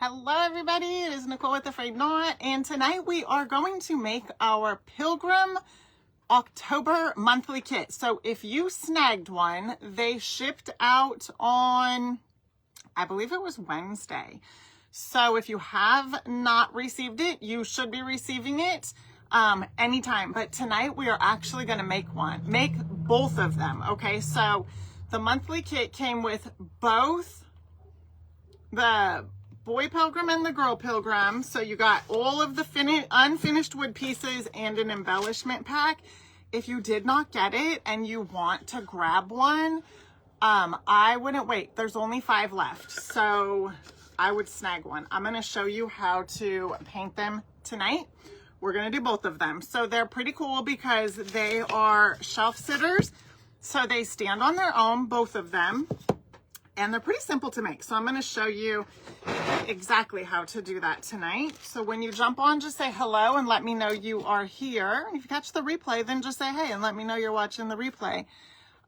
Hello everybody, it is Nicole with A-Frayed-Knot, and tonight we are going to make our Pilgrim October monthly kit. So if you snagged one, they shipped out on, I believe it was Wednesday. So if you have not received it, you should be receiving it anytime. But tonight we are actually going to make both of them. Okay, so the monthly kit came with both the boy Pilgrim and the girl Pilgrim. So you got all of the unfinished wood pieces and an embellishment pack. If you did not get it and you want to grab one, I wouldn't wait. There's only 5 left, so I would snag one. I'm going to show you how to paint them tonight. We're going to do both of them. So they're pretty cool because they are shelf sitters. So they stand on their own, both of them. And they're pretty simple to make. So I'm going to show you exactly how to do that tonight. So when you jump on, just say hello and let me know you are here. If you catch the replay, then just say hey and let me know you're watching the replay.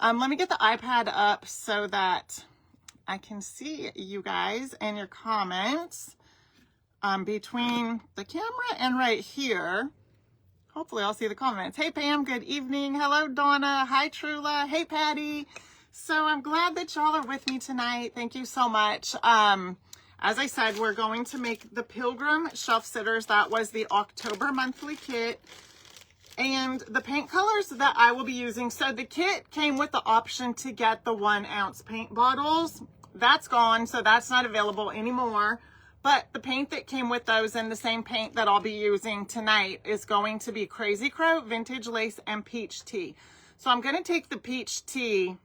Let me get the iPad up so that I can see you guys and your comments between the camera and right here. Hopefully I'll see the comments. Hey Pam, good evening. Hello Donna. Hi Trula. Hey Patty. So I'm glad that y'all are with me tonight. Thank you so much. As I said, we're going to make the Pilgrim shelf sitters. That was the October monthly kit. And the paint colors that I will be using. So the kit came with the option to get the 1-ounce paint bottles. That's gone, so that's not available anymore. But the paint that came with those and the same paint that I'll be using tonight is going to be Crazy Crow, Vintage Lace, and Peach Tea. So I'm going to take the Peach Tea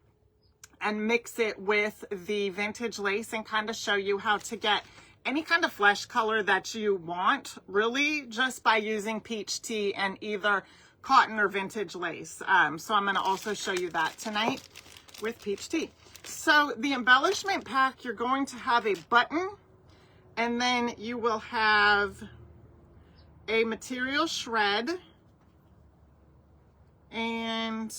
and mix it with the Vintage Lace and kind of show you how to get any kind of flesh color that you want, really, just by using Peach Tea and either cotton or Vintage Lace. So I'm going to also show you that tonight with Peach Tea. So the embellishment pack, you're going to have a button, and then you will have a material shred, and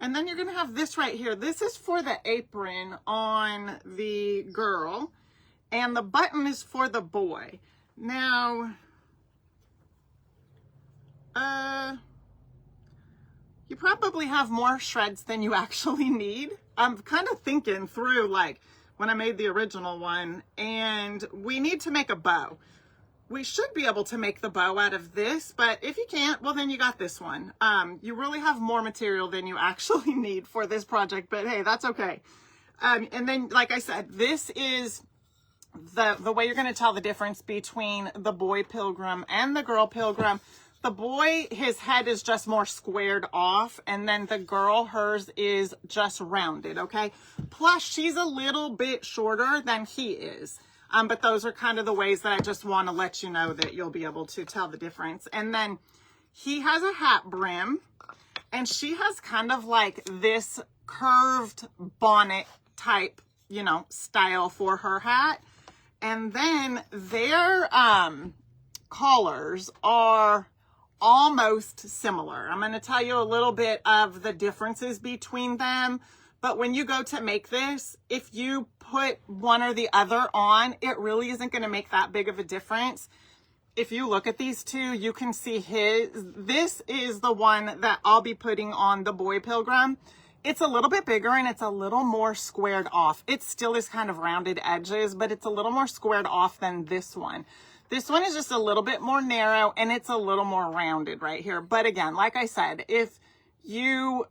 and then you're going to have this right here. This is for the apron on the girl, and the button is for the boy. Now, you probably have more shreds than you actually need. I'm kind of thinking through, like, when I made the original one, and we need to make a bow. We should be able to make the bow out of this, but if you can't, well, then you got this one. You really have more material than you actually need for this project, but hey, that's okay. And then, like I said, this is the way you're going to tell the difference between the boy Pilgrim and the girl Pilgrim. The boy, his head is just more squared off, and then the girl, hers is just rounded, okay? Plus, she's a little bit shorter than he is. But those are kind of the ways that I just want to let you know that you'll be able to tell the difference. And then he has a hat brim, and she has kind of like this curved bonnet type, style for her hat. And then their collars are almost similar. I'm going to tell you a little bit of the differences between them. But when you go to make this, if you put one or the other on, it really isn't going to make that big of a difference. If you look at these two, you can see this is the one that I'll be putting on the boy Pilgrim. It's a little bit bigger and it's a little more squared off. It still is kind of rounded edges, but it's a little more squared off than this one. This one is just a little bit more narrow and it's a little more rounded right here. But again, like I said, if you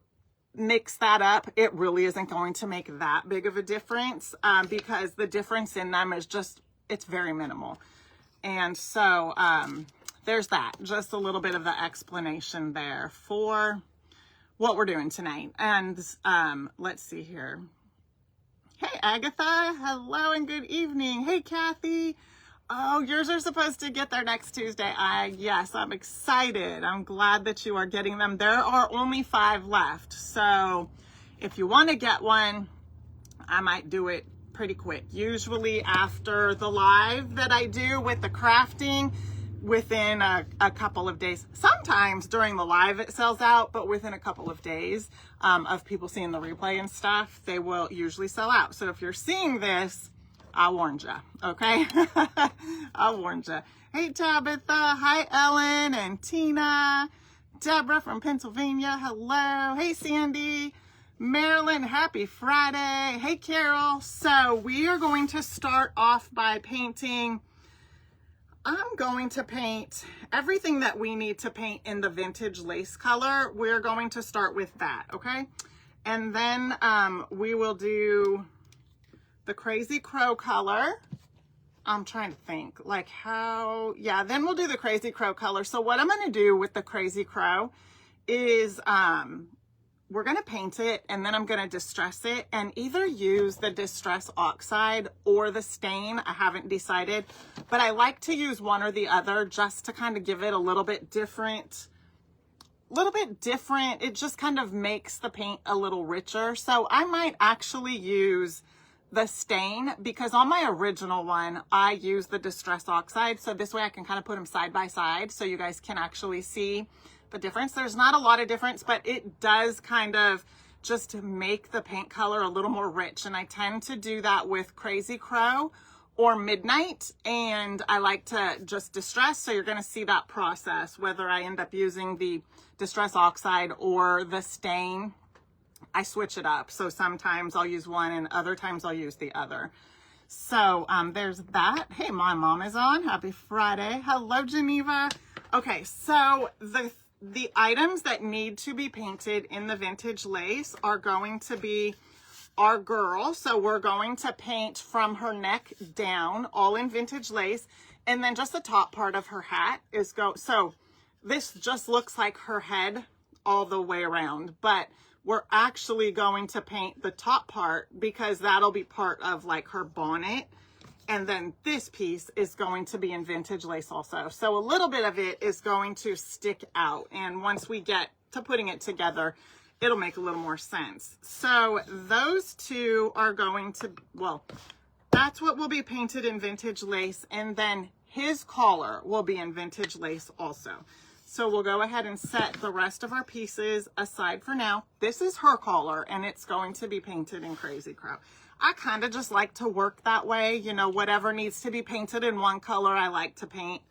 mix that up, it really isn't going to make that big of a difference because the difference in them is just, it's very minimal. And so there's that, just a little bit of the explanation there for what we're doing tonight. And let's see here. Hey Agatha, hello and good evening. Hey Kathy. Oh, yours are supposed to get there next Tuesday. Yes, I'm excited. I'm glad that you are getting them. There are only 5 left. So if you want to get one, I might do it pretty quick. Usually after the live that I do with the crafting, within a couple of days. Sometimes during the live it sells out, but within a couple of days of people seeing the replay and stuff, they will usually sell out. So if you're seeing this, I warned you, okay? I warned you. Hey, Tabitha. Hi, Ellen and Tina. Deborah from Pennsylvania. Hello. Hey, Sandy. Marilyn, happy Friday. Hey, Carol. So we are going to start off by painting. I'm going to paint everything that we need to paint in the vintage lace color. We're going to start with that, okay? And then we will do the Crazy Crow color. I'm trying to think like how, yeah, then we'll do the Crazy Crow color. So what I'm going to do with the Crazy Crow is we're going to paint it and then I'm going to distress it and either use the Distress Oxide or the stain. I haven't decided, but I like to use one or the other just to kind of give it a little bit different. It just kind of makes the paint a little richer. So I might actually use the stain because on my original one, I use the Distress Oxide. So this way I can kind of put them side by side so you guys can actually see the difference. There's not a lot of difference, but it does kind of just make the paint color a little more rich. And I tend to do that with Crazy Crow or Midnight. And I like to just distress. So you're going to see that process, whether I end up using the Distress Oxide or the stain. I switch it up. So sometimes I'll use one and other times I'll use the other. So there's that. Hey, my mom is on. Happy Friday. Hello, Geneva. Okay, so the items that need to be painted in the vintage lace are going to be our girl. So we're going to paint from her neck down, all in vintage lace. And then just the top part of her hat is so this just looks like her head all the way around, but we're actually going to paint the top part because that'll be part of like her bonnet. And then this piece is going to be in vintage lace also. So a little bit of it is going to stick out. And once we get to putting it together, it'll make a little more sense. So those two are going to, well, that's what will be painted in vintage lace. And then his collar will be in vintage lace also. So we'll go ahead and set the rest of our pieces aside for now. This is her collar and it's going to be painted in Crazy Crow. I kind of just like to work that way. You know, whatever needs to be painted in one color, I like to paint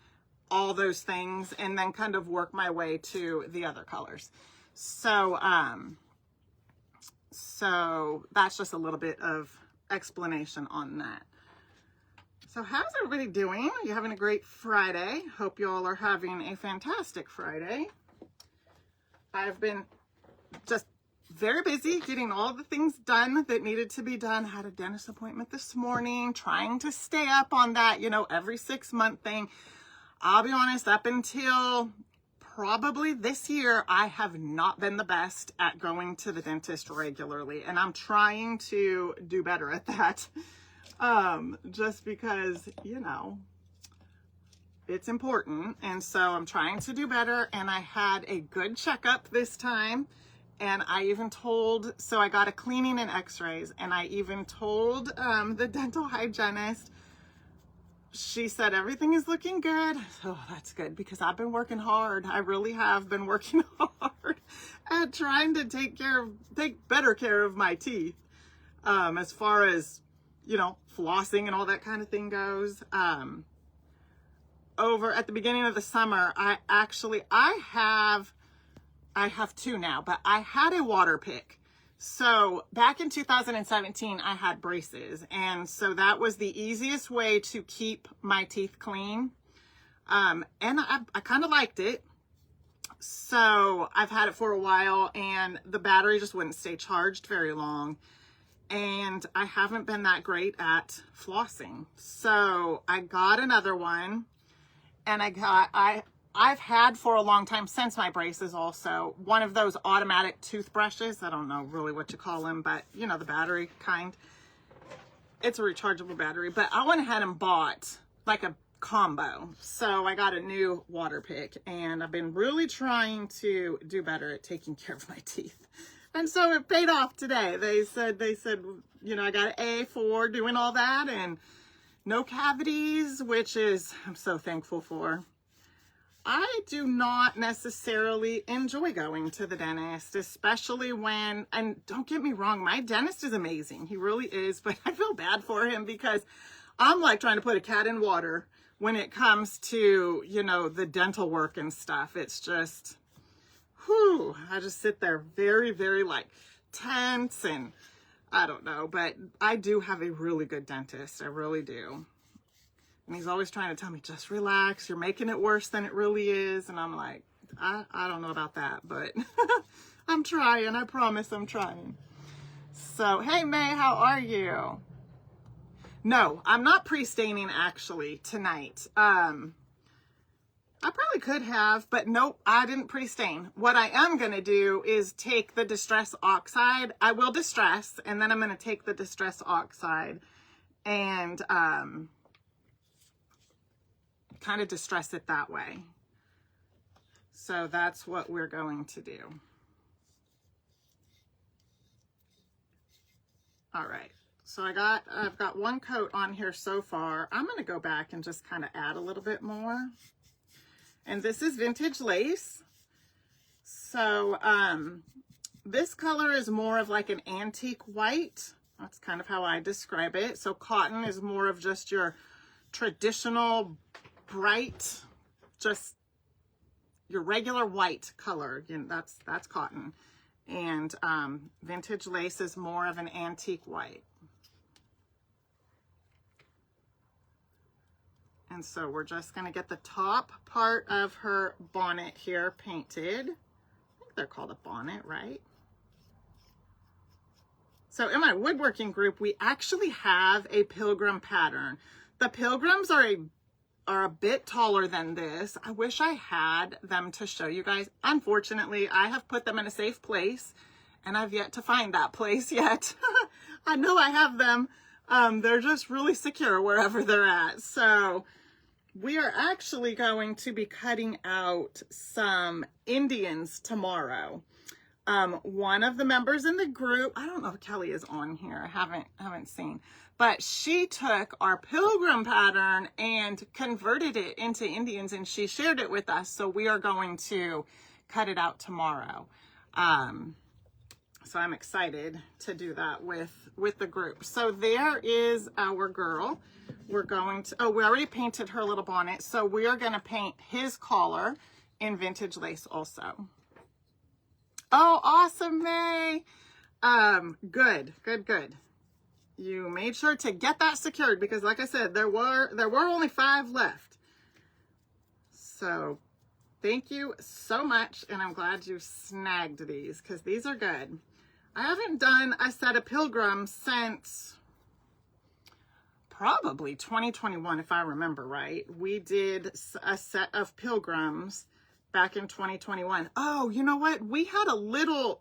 all those things and then kind of work my way to the other colors. So, so that's just a little bit of explanation on that. So how's everybody doing? Are you having a great Friday? Hope you all are having a fantastic Friday. I've been just very busy getting all the things done that needed to be done. Had a dentist appointment this morning, trying to stay up on that, you know, every 6-month thing. I'll be honest, up until probably this year, I have not been the best at going to the dentist regularly, and I'm trying to do better at that. Just because, you know, it's important. And so I'm trying to do better. And I had a good checkup this time. And I even told, so I got a cleaning and x-rays. And I even told the dental hygienist, she said, everything is looking good. Oh, that's good because I've been working hard. I really have been working hard at trying to take better care of my teeth. As far as, you know, flossing and all that kind of thing goes. Over at the beginning of the summer, I have two now, but I had a water pick. So back in 2017, I had braces. And so that was the easiest way to keep my teeth clean. And I kind of liked it. So I've had it for a while and the battery just wouldn't stay charged very long. And I haven't been that great at flossing. So I got another one and I've had for a long time since my braces also, one of those automatic toothbrushes. I don't know really what you call them, but you know, the battery kind. It's a rechargeable battery, but I went ahead and bought like a combo. So I got a new water pick and I've been really trying to do better at taking care of my teeth. And so it paid off today. They said, you know, I got an A for doing all that and no cavities, which is, I'm so thankful for. I do not necessarily enjoy going to the dentist, especially when, and don't get me wrong, my dentist is amazing. He really is, but I feel bad for him because I'm like trying to put a cat in water when it comes to, you know, the dental work and stuff. It's just, whew, I just sit there very, very like tense and I don't know, but I do have a really good dentist. I really do. And he's always trying to tell me, just relax. You're making it worse than it really is. And I'm like, I don't know about that, but I'm trying. I promise I'm trying. So, hey, May, how are you? No, I'm not pre-staining actually tonight. I probably could have, but nope, I didn't pre-stain. What I am going to do is take the Distress Oxide. I will distress, and then I'm going to take the Distress Oxide and kind of distress it that way. So that's what we're going to do. All right. So I've got one coat on here so far. I'm going to go back and just kind of add a little bit more. And this is vintage lace. So this color is more of like an antique white. That's kind of how I describe it. So cotton is more of just your traditional bright, just your regular white color. You know, that's cotton. And vintage lace is more of an antique white. And so we're just going to get the top part of her bonnet here painted. I think they're called a bonnet, right? So in my woodworking group, we actually have a Pilgrim pattern. The Pilgrims are a bit taller than this. I wish I had them to show you guys. Unfortunately, I have put them in a safe place and I've yet to find that place yet. I know I have them. They're just really secure wherever they're at. So we are actually going to be cutting out some Indians tomorrow. One of the members in the group, I don't know if Kelly is on here. I haven't seen, but she took our Pilgrim pattern and converted it into Indians and she shared it with us. So we are going to cut it out tomorrow. So I'm excited to do that with the group. So there is our girl. We're going to, oh, we already painted her little bonnet. So we are going to paint his collar in vintage lace also. Oh, awesome, May. Good. You made sure to get that secured because like I said, there were only 5 left. So thank you so much. And I'm glad you snagged these because these are good. I haven't done a set of Pilgrims since probably 2021, if I remember right. We did a set of Pilgrims back in 2021. Oh, you know what? We had a little,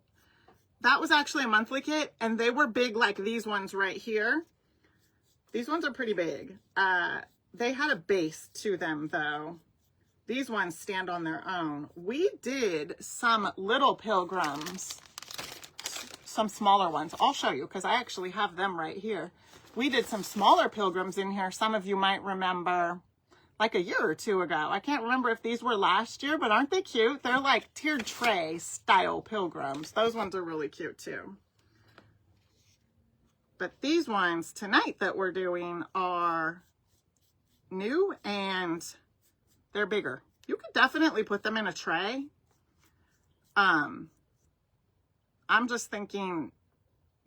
that was actually a monthly kit and they were big like these ones right here. These ones are pretty big. They had a base to them though. These ones stand on their own. We did some little Pilgrims, some smaller ones. I'll show you because I actually have them right here. We did some smaller Pilgrims in here. Some of you might remember like a year or 2 ago. I can't remember if these were last year, but aren't they cute? They're like tiered tray style Pilgrims. Those ones are really cute too. But these ones tonight that we're doing are new and they're bigger. You could definitely put them in a tray. I'm just thinking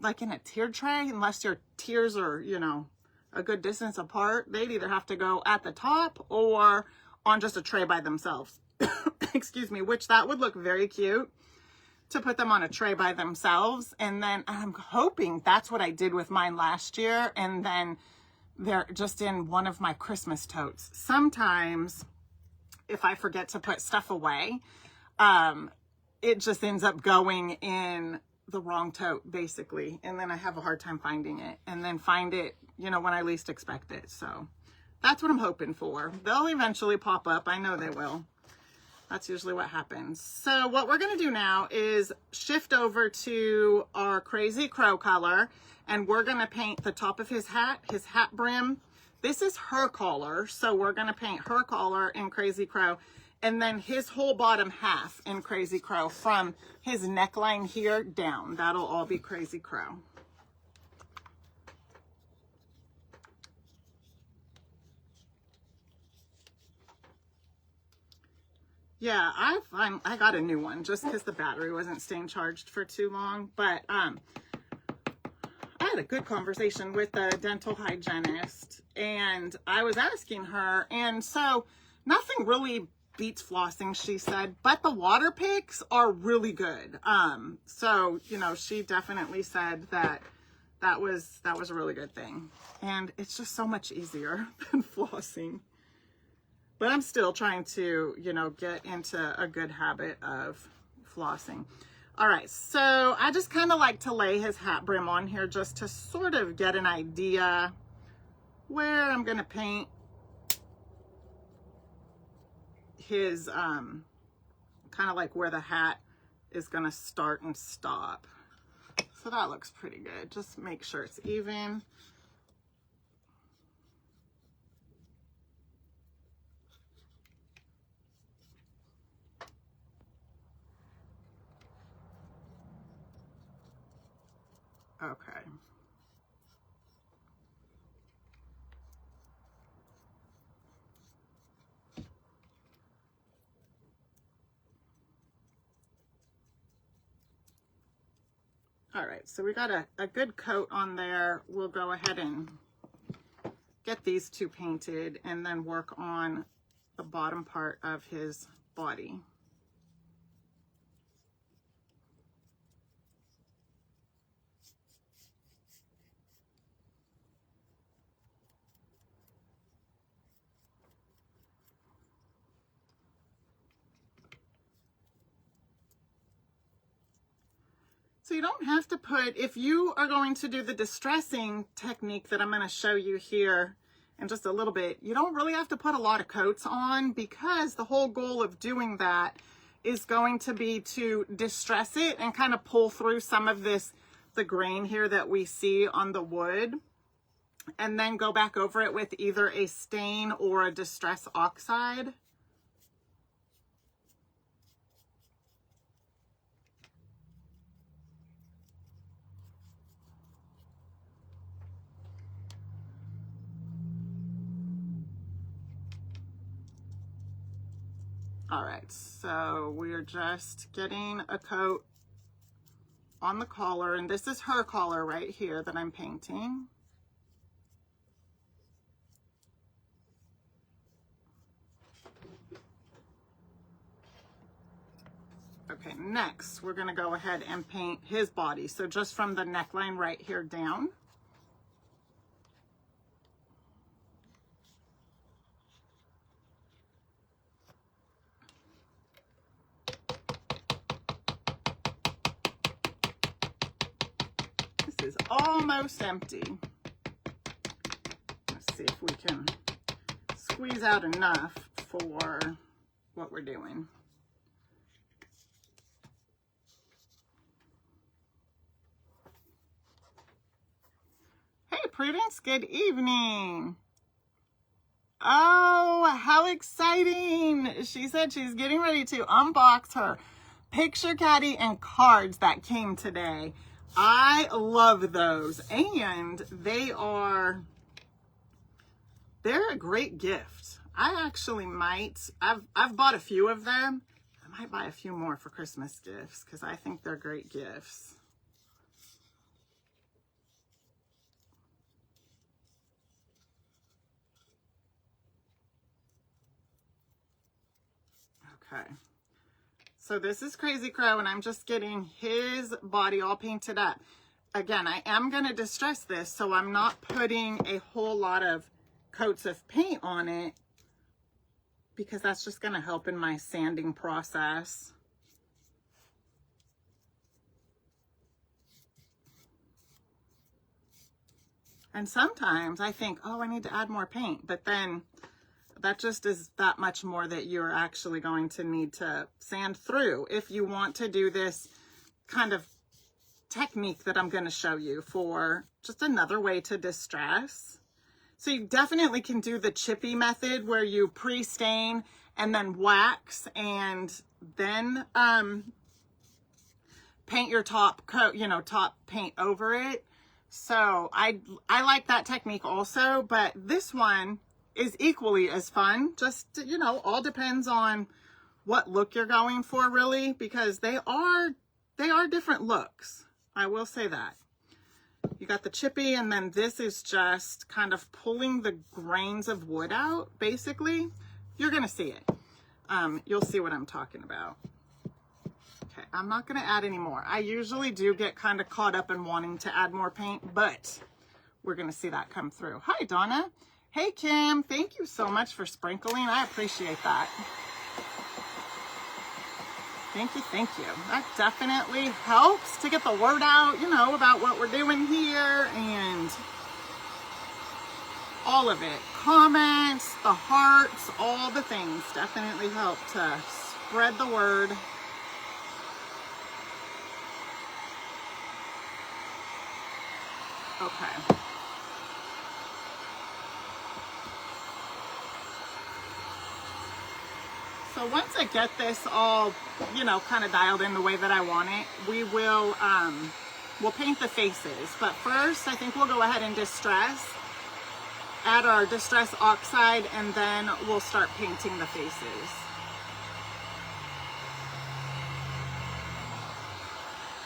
like in a tiered tray, unless your tiers are, you know, a good distance apart, they'd either have to go at the top or on just a tray by themselves. Excuse me, which that would look very cute to put them on a tray by themselves. And then I'm hoping that's what I did with mine last year. And then they're just in one of my Christmas totes. Sometimes if I forget to put stuff away, it just ends up going in the wrong tote basically. And then I have a hard time finding it and then find it, you know, when I least expect it. So that's what I'm hoping for. They'll eventually pop up. I know they will. That's usually what happens. So what we're going to do now is shift over to our Crazy Crow color and we're going to paint the top of his hat brim. This is her collar. So we're going to paint her collar in Crazy Crow. and then his whole bottom half in Crazy Crow from his neckline here down. That'll all be Crazy Crow. Yeah, I got a new one just because the battery wasn't staying charged for too long. But I had a good conversation with the dental hygienist, and I was asking her, and so nothing really beats flossing, she said, but the water picks are really good. So, you know, she definitely said that was a really good thing, and it's just so much easier than flossing. But I'm still trying to, you know, get into a good habit of flossing. All right, so I just kind of like to lay his hat brim on here just to sort of get an idea where I'm going to paint his, kind of like where the hat is going to start and stop. So that looks pretty good. Just make sure it's even. Okay. All right, so we got a good coat on there. We'll go ahead and get these two painted and then work on the bottom part of his body. So you don't have to put, if you are going to do the distressing technique that I'm going to show you here in just a little bit, you don't really have to put a lot of coats on, because the whole goal of doing that is going to be to distress it and kind of pull through some of this, the grain here that we see on the wood, and then go back over it with either a stain or a distress oxide. All right, so we're just getting a coat on the collar, and this is her collar right here that I'm painting. Okay, next we're gonna go ahead and paint his body. So just from the neckline right here down. This is almost empty. Let's see if we can squeeze out enough for what we're doing. Hey Prudence, good evening. Oh, how exciting. She said she's getting ready to unbox her picture caddy and cards that came today. I love those, and they're a great gift. I actually might, I've bought a few of them. I might buy a few more for Christmas gifts because I think they're great gifts. Okay. So this is Crazy Crow, and I'm just getting his body all painted up. Again, I am going to distress this, so I'm not putting a whole lot of coats of paint on it, because that's just going to help in my sanding process. And sometimes I think, oh, I need to add more paint, but then that just is that much more that you're actually going to need to sand through if you want to do this kind of technique that I'm going to show you for just another way to distress. So you definitely can do the chippy method where you pre-stain and then wax, and then paint your top coat, you know, top paint over it. So I like that technique also, but this one is equally as fun. Just, you know, all depends on what look you're going for, really, because they are different looks. I will say that. You got the chippy, and then this is just kind of pulling the grains of wood out, basically. You're gonna see it. You'll see what I'm talking about. Okay, I'm not gonna add any more. I usually do get kind of caught up in wanting to add more paint, but we're gonna see that come through. Hi, Donna. Hey, Kim. Thank you so much for sprinkling. I appreciate that. Thank you, thank you. That definitely helps to get the word out, you know, about what we're doing here and all of it. Comments, the hearts, all the things definitely help to spread the word. Okay. So once I get this all, you know, kind of dialed in the way that I want it, we will, we'll paint the faces. But first, I think we'll go ahead and distress, add our distress oxide, and then we'll start painting the faces.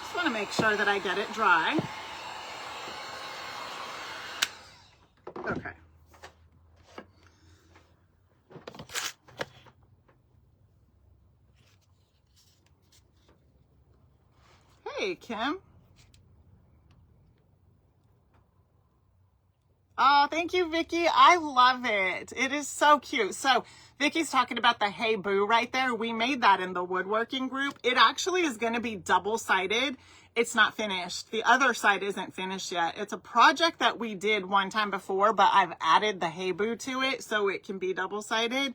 Just want to make sure that I get it dry. Okay. Hey, Kim. Oh, thank you, Vicky. I love it. It is so cute. So Vicky's talking about the Hey Boo right there. We made that in the woodworking group. It actually is going to be double-sided. It's not finished. The other side isn't finished yet. It's a project that we did one time before, but I've added the Hey Boo to it so it can be double-sided.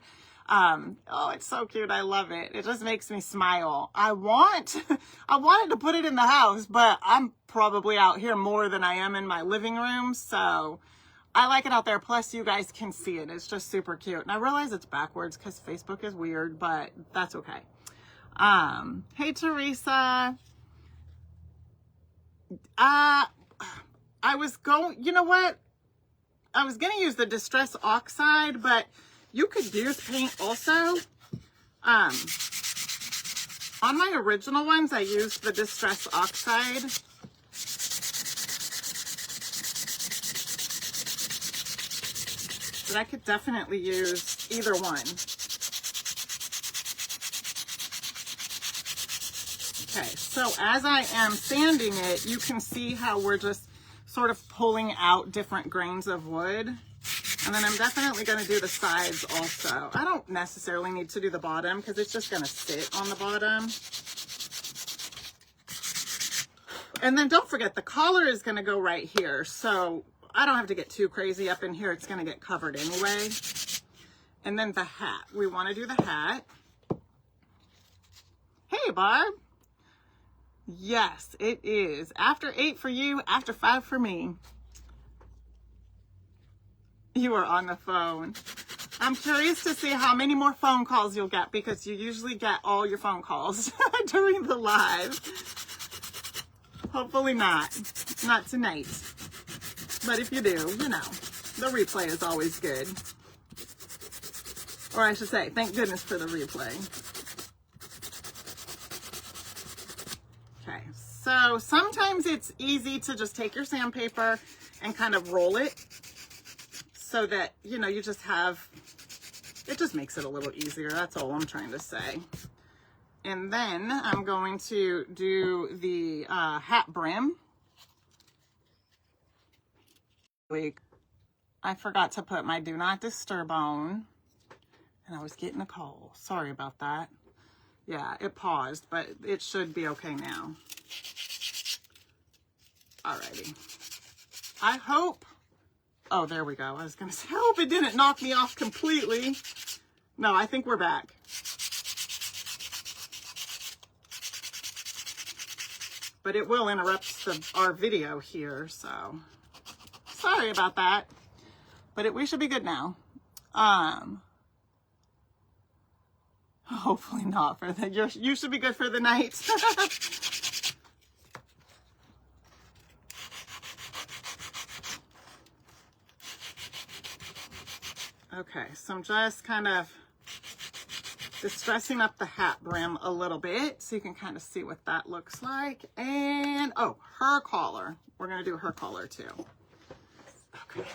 Oh, it's so cute. I love it. It just makes me smile. I wanted to put it in the house, but I'm probably out here more than I am in my living room. So I like it out there. Plus you guys can see it. It's just super cute. And I realize it's backwards because Facebook is weird, but that's okay. Hey, Teresa. I was going, you know what? I was going to use the Distress Oxide, but you could use paint also. On my original ones, I used the Distress Oxide. But I could definitely use either one. Okay, so as I am sanding it, you can see how we're just sort of pulling out different grains of wood. And then I'm definitely going to do the sides also. I don't necessarily need to do the bottom because it's just going to sit on the bottom. And then don't forget, the collar is going to go right here. So I don't have to get too crazy up in here. It's going to get covered anyway. And then the hat. We want to do the hat. Hey, Barb. Yes, it is. After 8 for you, after 5 for me. You are on the phone. I'm curious to see how many more phone calls you'll get because you usually get all your phone calls during the live. Hopefully not. Not tonight. But if you do, you know, the replay is always good. Or I should say, thank goodness for the replay. Okay, so sometimes it's easy to just take your sandpaper and kind of roll it so that, you know, you just have, it just makes it a little easier. That's all I'm trying to say. And then I'm going to do the hat brim. I forgot to put my do not disturb on, and I was getting a call. Sorry about that. Yeah, it paused, but it should be okay now. Alrighty. I hope, oh, there we go. I was gonna say, I hope it didn't knock me off completely. No, I think we're back. But it will interrupt our video here, so sorry about that. But we should be good now. Hopefully not for the, you should be good for the night. Okay, so I'm just kind of distressing up the hat brim a little bit so you can kind of see what that looks like. And, oh, her collar. We're going to do her collar too. Okay.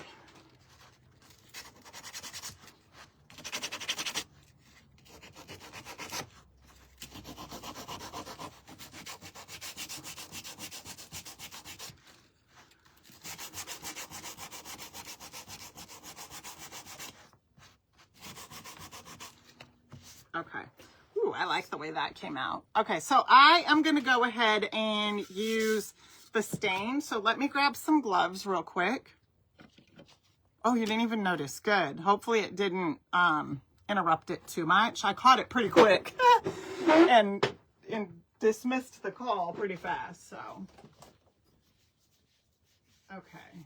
Okay. Ooh, I like the way that came out. Okay, so I am going to go ahead and use the stain. So let me grab some gloves real quick. Oh, you didn't even notice. Good. Hopefully it didn't interrupt it too much. I caught it pretty quick and dismissed the call pretty fast. So, okay.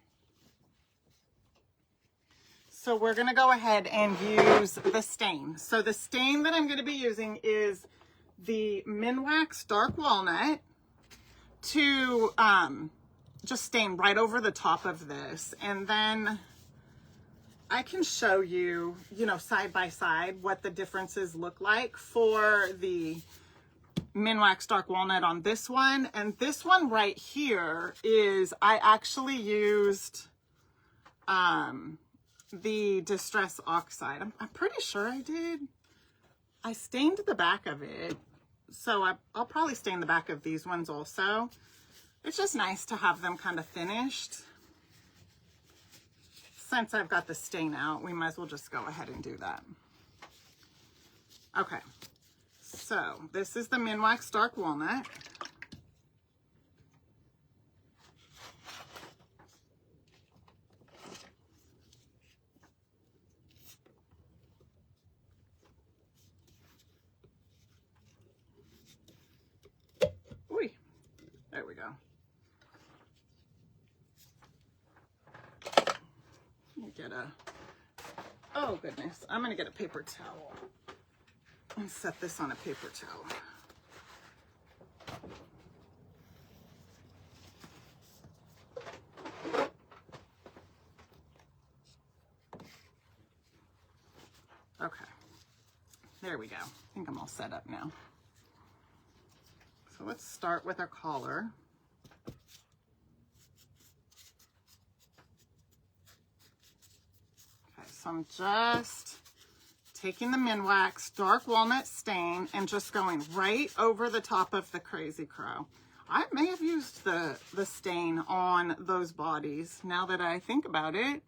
So we're going to go ahead and use the stain. So the stain that I'm going to be using is the Minwax Dark Walnut to just stain right over the top of this. And then I can show you, you know, side by side what the differences look like for the Minwax Dark Walnut on this one. And this one right here is, I actually used the Distress Oxide. I'm pretty sure I did. I stained the back of it. So I'll probably stain the back of these ones also. It's just nice to have them kind of finished. Since I've got the stain out, we might as well just go ahead and do that. Okay, so this is the Minwax Dark Walnut. Ooh, there we go. Get a, oh goodness, I'm gonna get a paper towel and set this on a paper towel. Okay, there we go. I think I'm all set up now. So let's start with our collar. So I'm just taking the Minwax Dark Walnut stain and just going right over the top of the Crazy Crow. I may have used the stain on those bodies now that I think about it.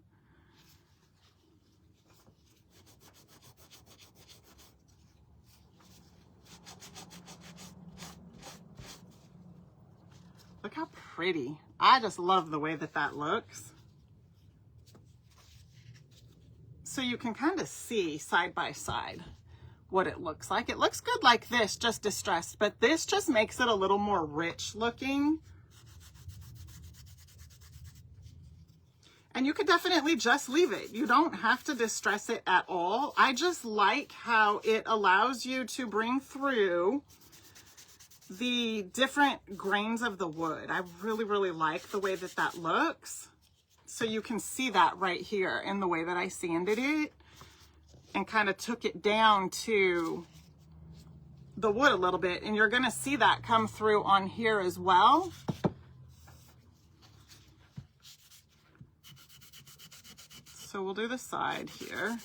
Look how pretty. I just love the way that that looks. So you can kind of see side by side what it looks like. It looks good like this, just distressed, but this just makes it a little more rich looking. And you could definitely just leave it. You don't have to distress it at all. I just like how it allows you to bring through the different grains of the wood. I really, really like the way that that looks. So you can see that right here in the way that I sanded it and kind of took it down to the wood a little bit. And you're going to see that come through on here as well. So we'll do the side here.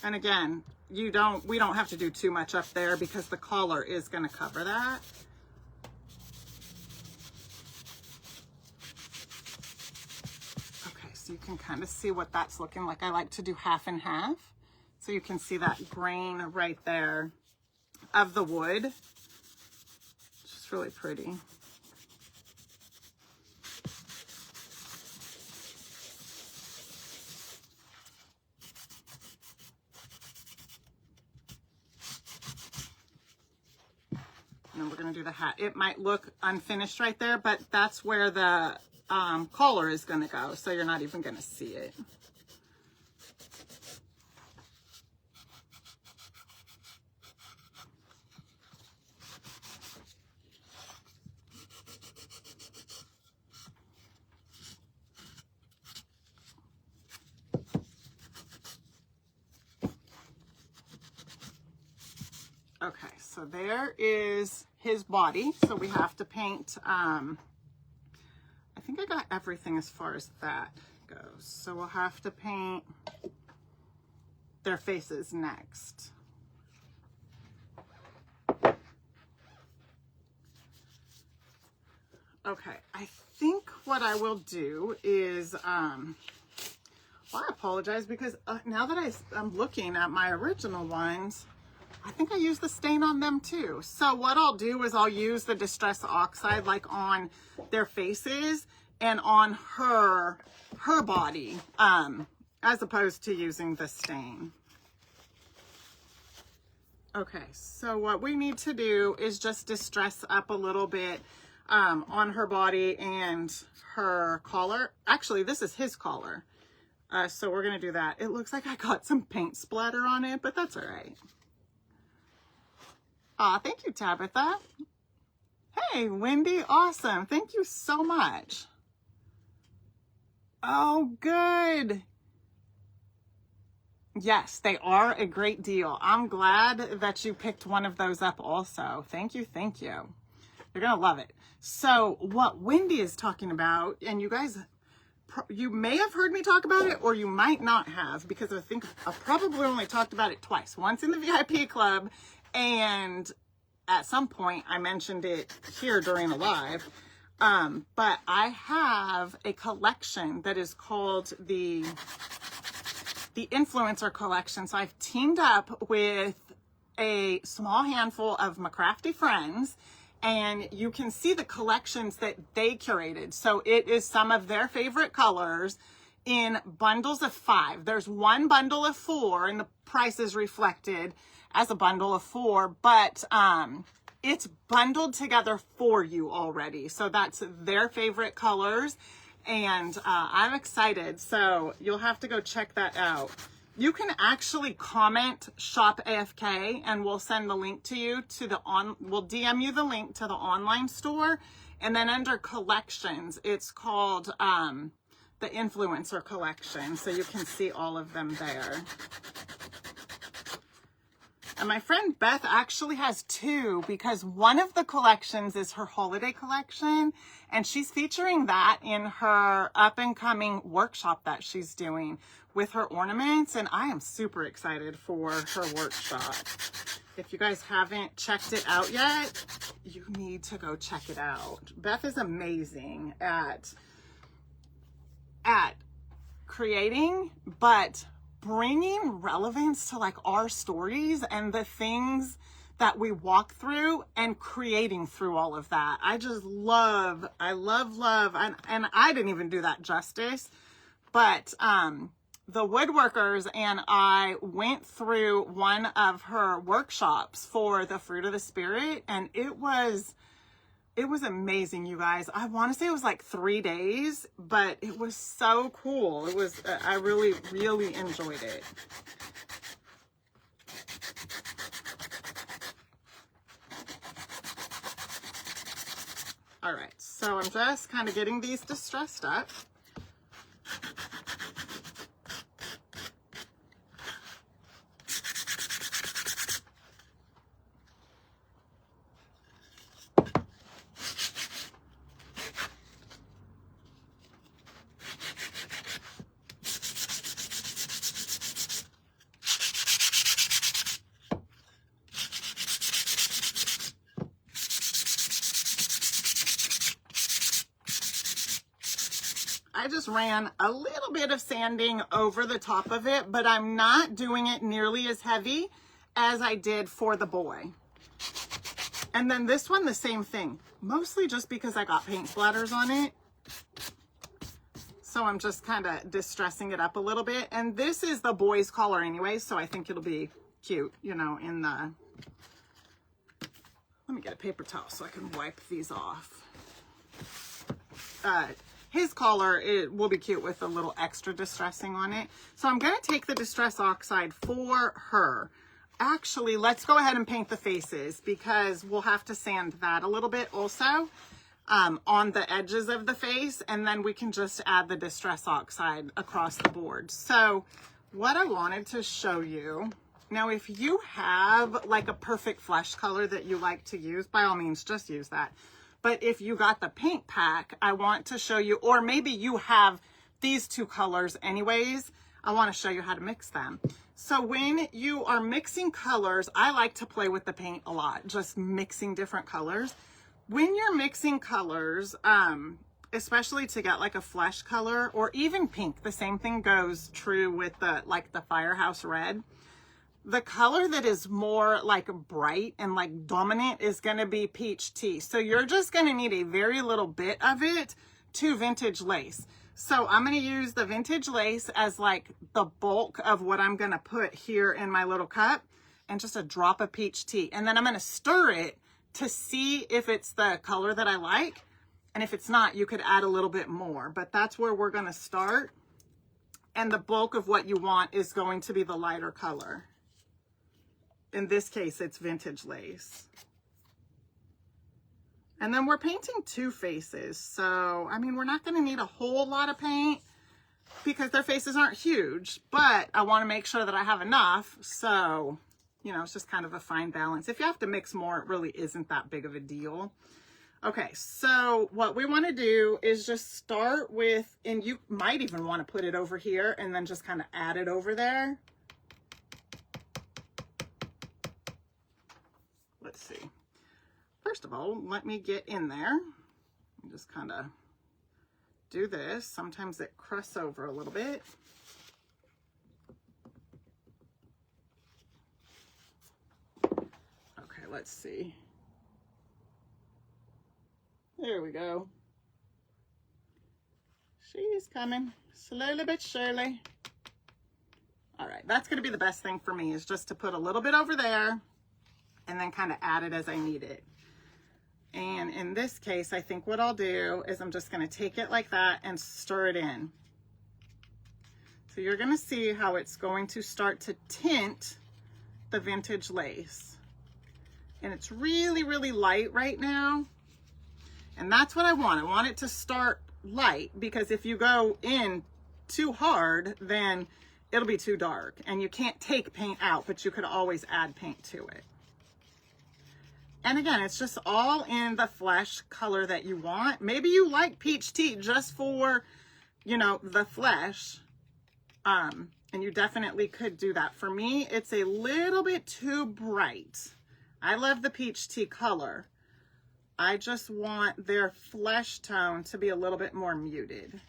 And again, we don't have to do too much up there because the collar is going to cover that. Okay, so you can kind of see what that's looking like. I like to do half and half. So you can see that grain right there of the wood. It's just really pretty. And then we're going to do the hat. It might look unfinished right there, but that's where the collar is going to go, so you're not even going to see it. Okay, so there is his body. So we have to paint, I think I got everything as far as that goes. So we'll have to paint their faces next. Okay, I think what I will do is, well, I apologize because now that I'm looking at my original ones, I think I used the stain on them too. So what I'll do is I'll use the Distress Oxide like on their faces and on her body, as opposed to using the stain. Okay, so what we need to do is just distress up a little bit on her body and her collar. Actually, this is his collar. So we're gonna do that. It looks like I got some paint splatter on it, but that's all right. Aw, thank you, Tabitha. Hey, Wendy, awesome. Thank you so much. Oh, good. Yes, they are a great deal. I'm glad that you picked one of those up also. Thank you, thank you. You're gonna love it. So what Wendy is talking about, and you guys, you may have heard me talk about it or you might not have, because I think I probably only talked about it twice. Once in the VIP club, and at some point I mentioned it here during a live. But I have a collection that is called the Influencer Collection. So I've teamed up with a small handful of my crafty friends, and you can see the collections that they curated. So it is some of their favorite colors in bundles of 5. There's one bundle of 4, and the price is reflected as a bundle of 4, but it's bundled together for you already. So that's their favorite colors, and I'm excited. So you'll have to go check that out. You can actually comment shop AFK, and we'll send the link to you to we'll DM you the link to the online store, and then under collections, it's called the Influencer Collection. So you can see all of them there. And my friend Beth actually has 2, because one of the collections is her holiday collection, and she's featuring that in her up and coming workshop that she's doing with her ornaments, and I am super excited for her workshop. If you guys haven't checked it out yet, you need to go check it out. Beth is amazing at creating, but bringing relevance to like our stories and the things that we walk through and creating through all of that. I just love, and I didn't even do that justice, but the woodworkers and I went through one of her workshops for the Fruit of the Spirit, and it was amazing, you guys. I want to say it was like 3 days, but it was so cool. It was, I really, really enjoyed it. All right, so I'm just kind of getting these distressed up. I just ran a little bit of sanding over the top of it, but I'm not doing it nearly as heavy as I did for the boy. And then this one, the same thing, mostly just because I got paint splatters on it. So I'm just kind of distressing it up a little bit. And this is the boy's collar anyway, so I think it'll be cute, you know, in the... Let me get a paper towel so I can wipe these off. his collar, it will be cute with a little extra distressing on it. So I'm going to take the Distress Oxide for her. Actually, let's go ahead and paint the faces because we'll have to sand that a little bit also on the edges of the face. And then we can just add the Distress Oxide across the board. So what I wanted to show you, now if you have like a perfect flesh color that you like to use, by all means, just use that. But if you got the paint pack, I want to show you, or maybe you have these two colors anyways, I want to show you how to mix them. So when you are mixing colors, I like to play with the paint a lot, just mixing different colors. When you're mixing colors, especially to get like a flesh color or even pink, the same thing goes true with the Firehouse Red. The color that is more like bright and like dominant is going to be peach tea. So you're just going to need a very little bit of it to vintage lace. So I'm going to use the vintage lace as like the bulk of what I'm going to put here in my little cup, and just a drop of peach tea. And then I'm going to stir it to see if it's the color that I like. And if it's not, you could add a little bit more, but that's where we're going to start. And the bulk of what you want is going to be the lighter color. In this case, it's vintage lace. And then we're painting two faces. So, I mean, we're not going to need a whole lot of paint because their faces aren't huge, but I want to make sure that I have enough. So, you know, it's just kind of a fine balance. If you have to mix more, it really isn't that big of a deal. Okay, so what we want to do is just start with, and you might even want to put it over here and then just kind of add it over there. Let's see. First of all, let me get in there and just kind of do this. Sometimes it crusts over a little bit. Okay, let's see. There we go. She's coming slowly but surely. All right, that's going to be the best thing for me, is just to put a little bit over there and then kind of add it as I need it. And in this case, I think what I'll do is I'm just going to take it like that and stir it in. So you're going to see how it's going to start to tint the vintage lace. And it's really, really light right now. And that's what I want. I want it to start light, because if you go in too hard, then it'll be too dark. And you can't take paint out, but you could always add paint to it. And again, it's just all in the flesh color that you want. Maybe you like peach tea just for, you know, the flesh. And you definitely could do that. For me, it's a little bit too bright. I love the peach tea color. I just want their flesh tone to be a little bit more muted.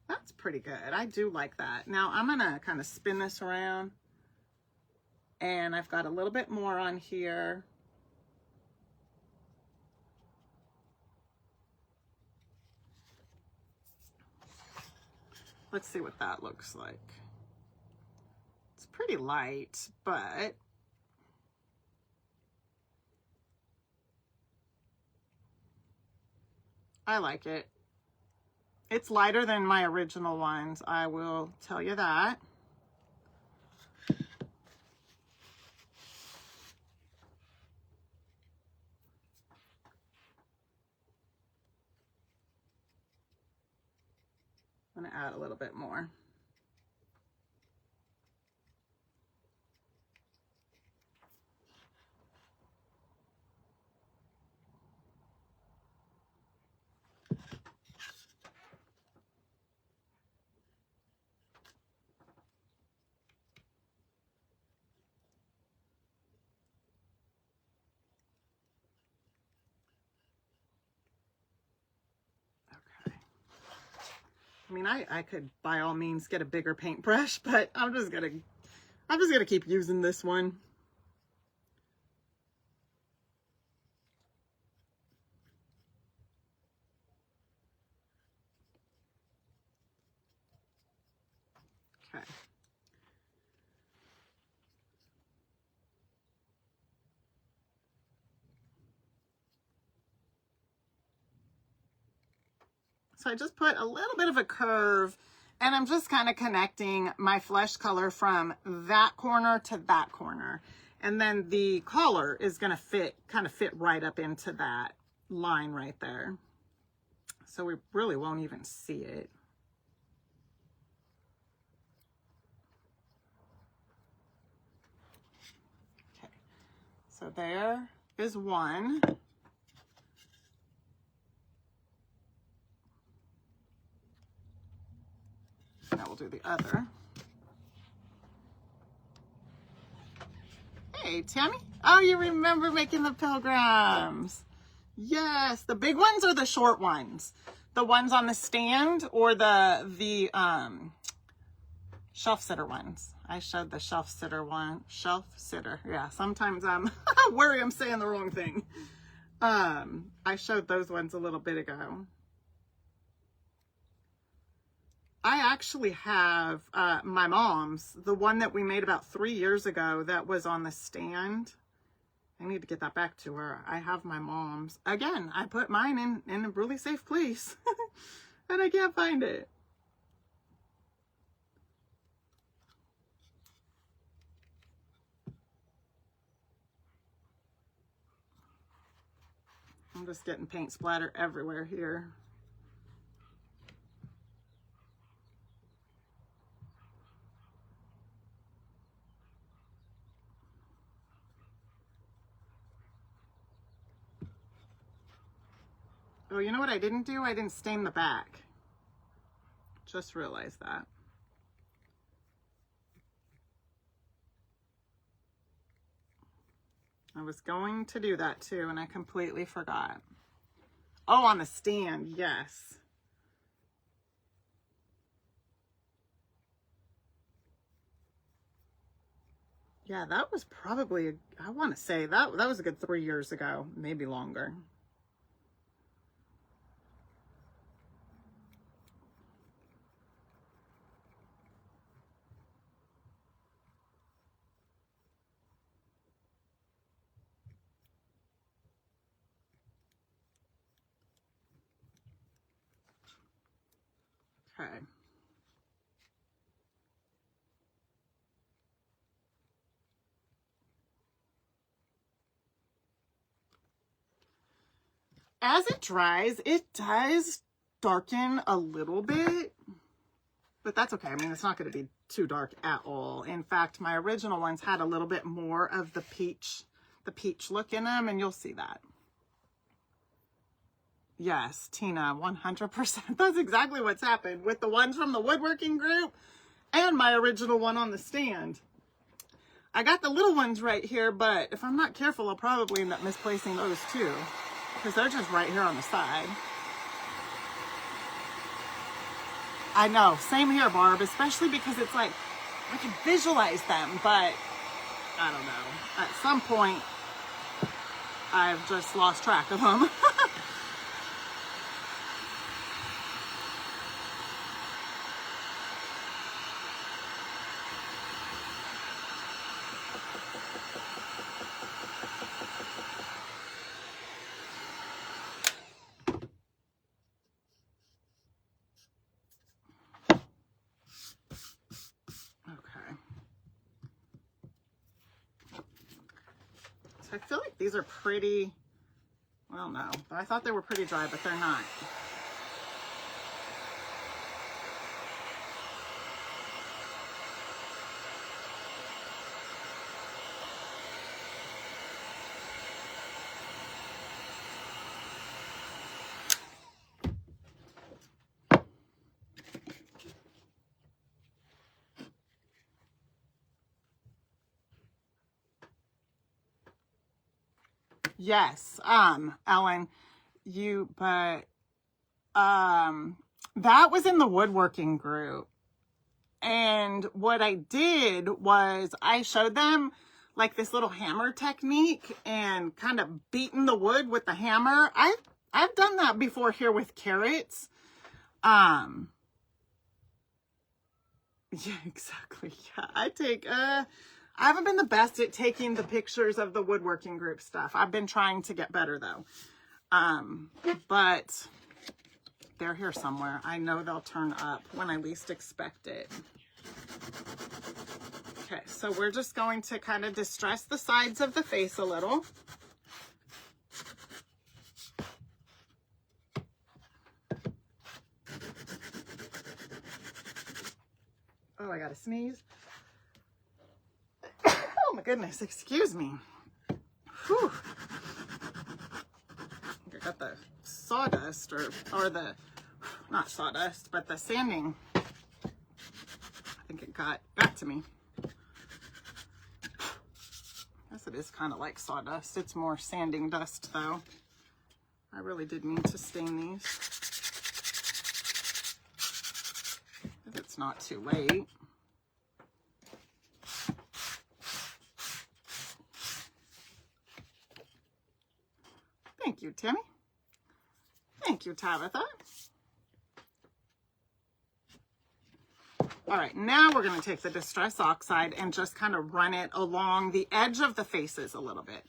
That's pretty good. I do like that. Now I'm going to kind of spin this around, and I've got a little bit more on here. Let's see what that looks like. It's pretty light, but I like it. It's lighter than my original ones, I will tell you that. I'm going to add a little bit more. I mean, I could by all means get a bigger paintbrush, but I'm just gonna keep using this one. Okay. So I just put a little bit of a curve, and I'm just kind of connecting my flesh color from that corner to that corner. And then the collar is going to kind of fit right up into that line right there. So we really won't even see it. Okay, so there is one. Now we'll do the other. Hey, Tammy. Oh, you remember making the pilgrims. Yes, the big ones or the short ones? The ones on the stand or the shelf sitter ones? I showed the shelf sitter one. Shelf sitter. Yeah, sometimes I'm worried I'm saying the wrong thing. I showed those ones a little bit ago. I actually have my mom's, the one that we made about 3 years ago that was on the stand. I need to get that back to her. I have my mom's. Again, I put mine in a really safe place and I can't find it. I'm just getting paint splatter everywhere here. Oh, you know what I didn't do? I didn't stain the back. Just realized that. I was going to do that too, and I completely forgot. Oh, on the stand, yes. Yeah, that was probably, I want to say, that was a good 3 years ago, maybe longer. Okay. As it dries, it does darken a little bit, but that's okay. I mean, it's not going to be too dark at all. In fact, my original ones had a little bit more of the peach look in them, and you'll see that. Yes, Tina, 100%. That's exactly what's happened with the ones from the woodworking group and my original one on the stand. I got the little ones right here, but if I'm not careful, I'll probably end up misplacing those too, because they're just right here on the side. I know, same here, Barb, especially because it's like, I can visualize them, but I don't know. At some point, I've just lost track of them. I feel like these are pretty, well, no, but I thought they were pretty dry, but they're not. Yes, Ellen, that was in the woodworking group. And what I did was I showed them like this little hammer technique and kind of beating the wood with the hammer. I've done that before here with carrots. Yeah, exactly. Yeah, I haven't been the best at taking the pictures of the woodworking group stuff. I've been trying to get better though. But they're here somewhere. I know they'll turn up when I least expect it. Okay, so we're just going to kind of distress the sides of the face a little. Oh, I gotta sneeze. Oh my goodness, excuse me. Whew. I got the sawdust or the, not sawdust, but the sanding. I think it got to me. I guess it is kind of like sawdust. It's more sanding dust though. I really did mean to stain these. If it's not too late. Thank you, Timmy. Thank you, Tabitha. All right, now we're going to take the Distress Oxide and just kind of run it along the edge of the faces a little bit.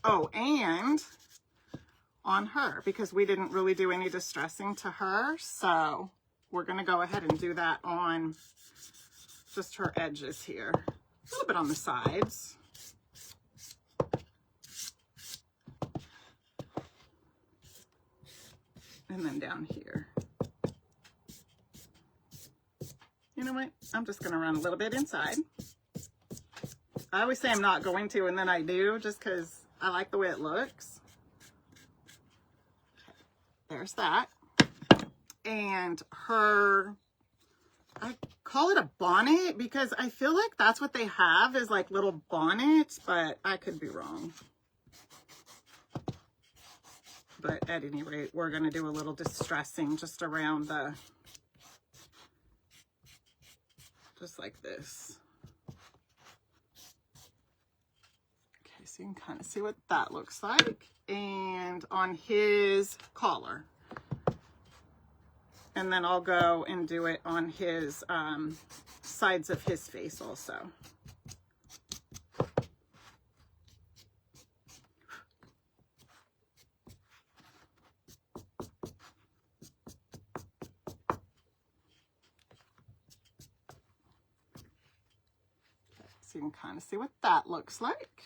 Oh, and on her, because we didn't really do any distressing to her, so we're going to go ahead and do that on just her edges here. A little bit on the sides. And then down here. You know what? I'm just going to run a little bit inside. I always say I'm not going to, and then I do, just because I like the way it looks. There's that. And her, I call it a bonnet because I feel like that's what they have is like little bonnets, but I could be wrong. But at any rate, we're going to do a little distressing just around the, just like this. Okay, so you can kind of see what that looks like. And on his collar. And then I'll go and do it on his sides of his face also. So you can kind of see what that looks like.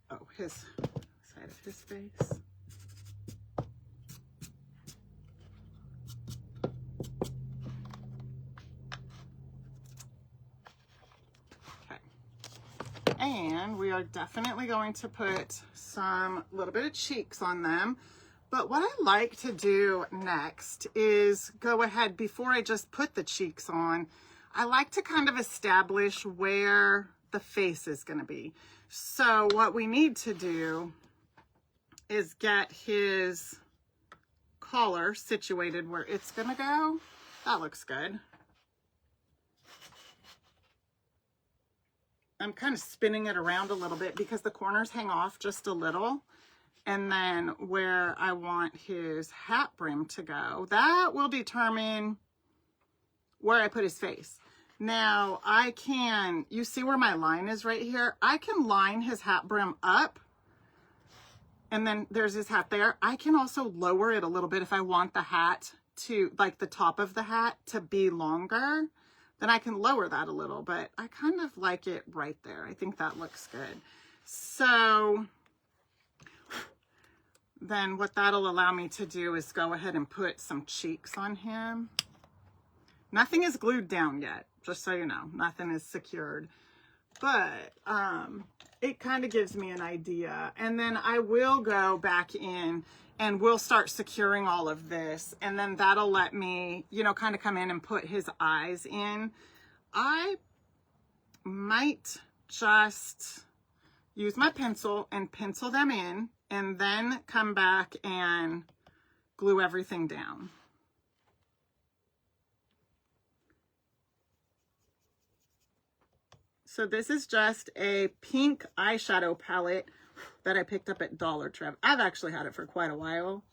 Oh, his side of his face. Okay. And we are definitely going to put some little bit of cheeks on them. But what I like to do next is go ahead, before I just put the cheeks on, I like to kind of establish where the face is going to be. So what we need to do is get his collar situated where it's going to go. That looks good. I'm kind of spinning it around a little bit because the corners hang off just a little. And then where I want his hat brim to go, that will determine where I put his face. Now I can, you see where my line is right here? I can line his hat brim up and then there's his hat there. I can also lower it a little bit if I want the hat to, like the top of the hat to be longer, then I can lower that a little, but I kind of like it right there. I think that looks good. So then what that'll allow me to do is go ahead and put some cheeks on him. Nothing is glued down yet, just so you know. Nothing is secured. But it kind of gives me an idea. And then I will go back in and we'll start securing all of this. And then that'll let me, you know, kind of come in and put his eyes in. I might just use my pencil and pencil them in and then come back and glue everything down. So this is just a pink eyeshadow palette that I picked up at Dollar Tree. I've actually had it for quite a while.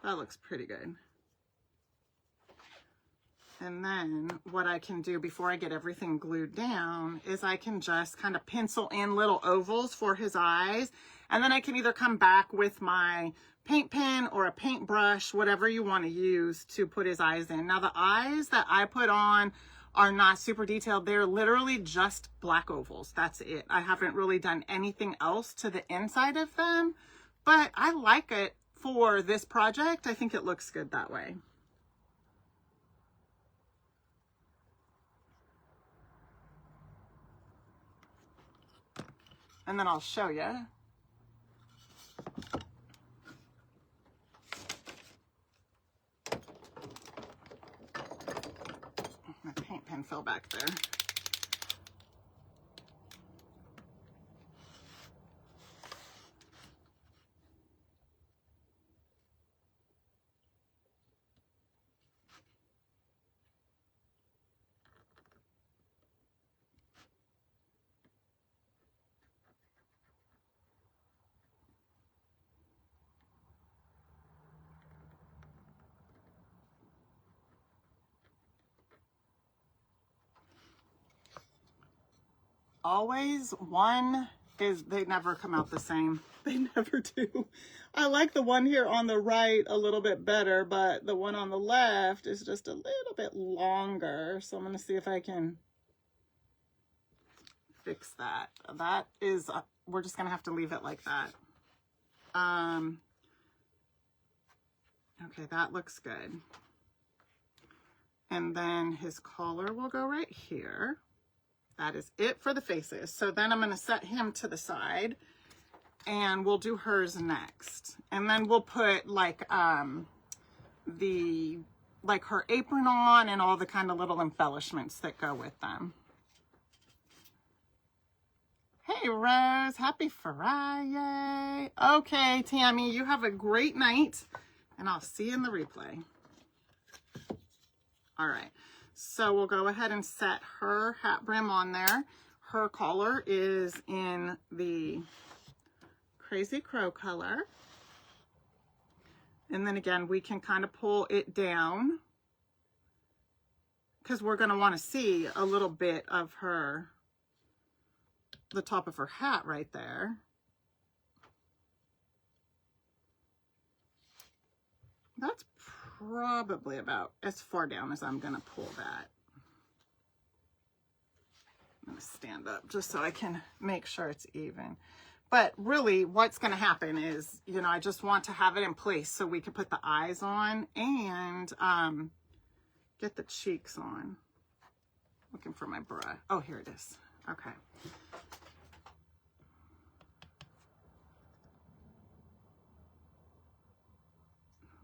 That looks pretty good. And then what I can do before I get everything glued down is I can just kind of pencil in little ovals for his eyes. And then I can either come back with my paint pen or a paintbrush, whatever you want to use to put his eyes in. Now the eyes that I put on are not super detailed. They're literally just black ovals. That's it. I haven't really done anything else to the inside of them, but I like it for this project. I think it looks good that way. And then I'll show you. My paint pen fell back there. Always one is, they never come out the same. They never do. I like the one here on the right a little bit better, but the one on the left is just a little bit longer. So I'm going to see if I can fix that. That is, we're just going to have to leave it like that. Okay, that looks good. And then his collar will go right here. That is it for the faces. So then I'm going to set him to the side and we'll do hers next. And then we'll put like her apron on and all the kind of little embellishments that go with them. Hey Rose, happy Friday. Okay, Tammy, you have a great night and I'll see you in the replay. All right. So we'll go ahead and set her hat brim on there. Her collar is in the Crazy Crow color. And then again, we can kind of pull it down because we're going to want to see a little bit of her, the top of her hat right there. That's probably about as far down as I'm going to pull that. I'm going to stand up just so I can make sure it's even. But really what's going to happen is, you know, I just want to have it in place so we can put the eyes on and get the cheeks on. Looking for my brush. Oh, here it is. Okay.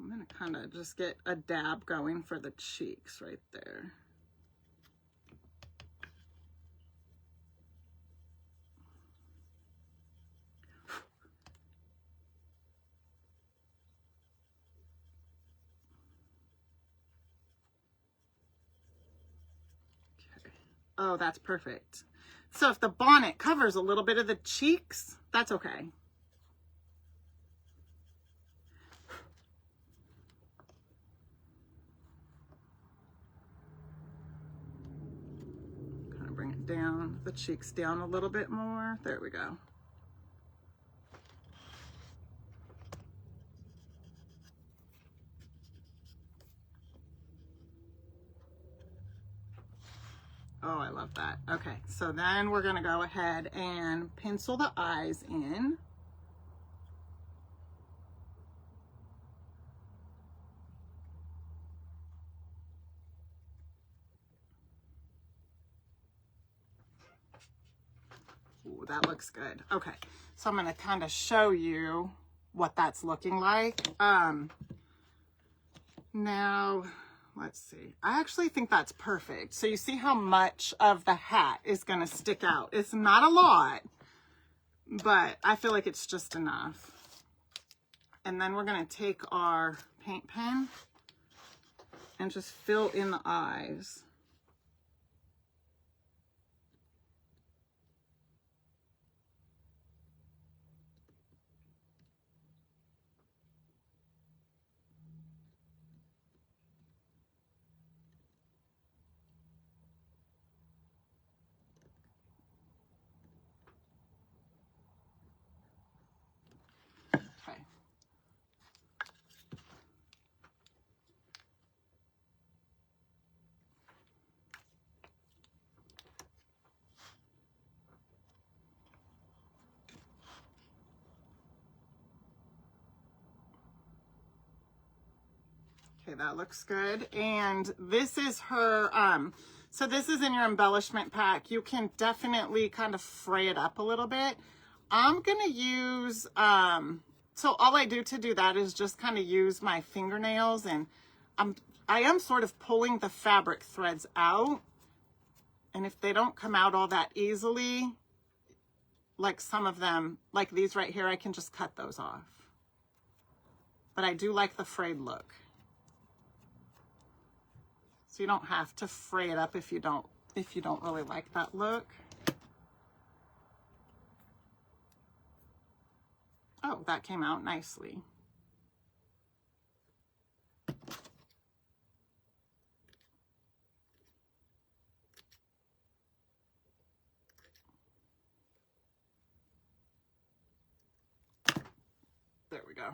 I'm going to kind of just get a dab going for the cheeks right there. Okay. Oh, that's perfect. So if the bonnet covers a little bit of the cheeks, that's okay. Bring it down, the cheeks down a little bit more. There we go. Oh, I love that. Okay, so then we're going to go ahead and pencil the eyes in. Ooh, that looks good. Okay, so I'm going to kind of show you what that's looking like. Now, let's see. I actually think that's perfect. So you see how much of the hat is going to stick out. It's not a lot, but I feel like it's just enough. And then we're going to take our paint pen and just fill in the eyes. Okay, that looks good. And this is her, so this is in your embellishment pack. You can definitely kind of fray it up a little bit. I'm gonna use, so all I do to do that is just kind of use my fingernails, and I am sort of pulling the fabric threads out. And if they don't come out all that easily, like some of them, like these right here, I can just cut those off. But I do like the frayed look. So you don't have to fray it up if you don't really like that look. Oh, that came out nicely. There we go.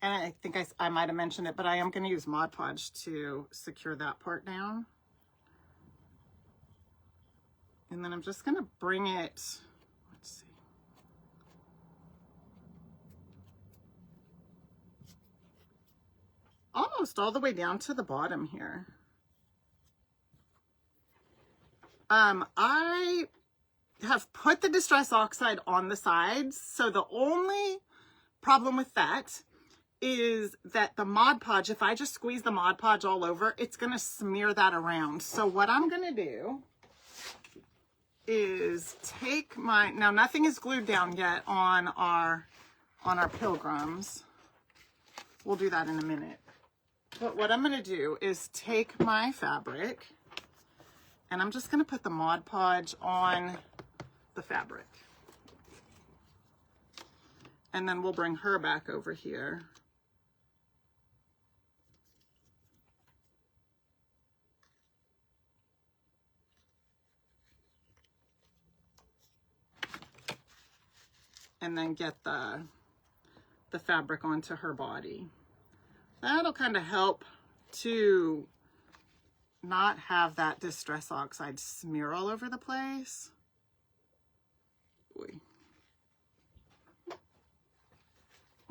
And I think I might have mentioned it, but I am going to use Mod Podge to secure that part down. And then I'm just going to bring it, let's see. Almost all the way down to the bottom here. I have put the Distress Oxide on the sides, so the only problem with that is that the Mod Podge, if I just squeeze the Mod Podge all over, it's going to smear that around. So what I'm going to do is take my, now nothing is glued down yet on our Pilgrims. We'll do that in a minute. But what I'm going to do is take my fabric, and I'm just going to put the Mod Podge on the fabric. And then we'll bring her back over here. And then get the fabric onto her body. That'll kind of help to not have that Distress Oxide smear all over the place. Boy.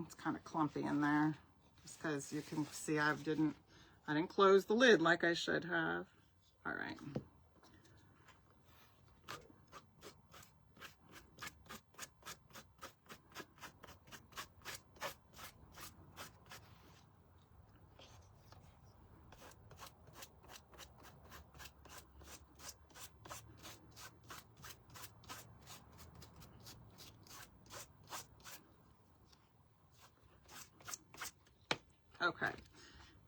It's kind of clumpy in there, just because you can see I didn't close the lid like I should have. All right. Okay,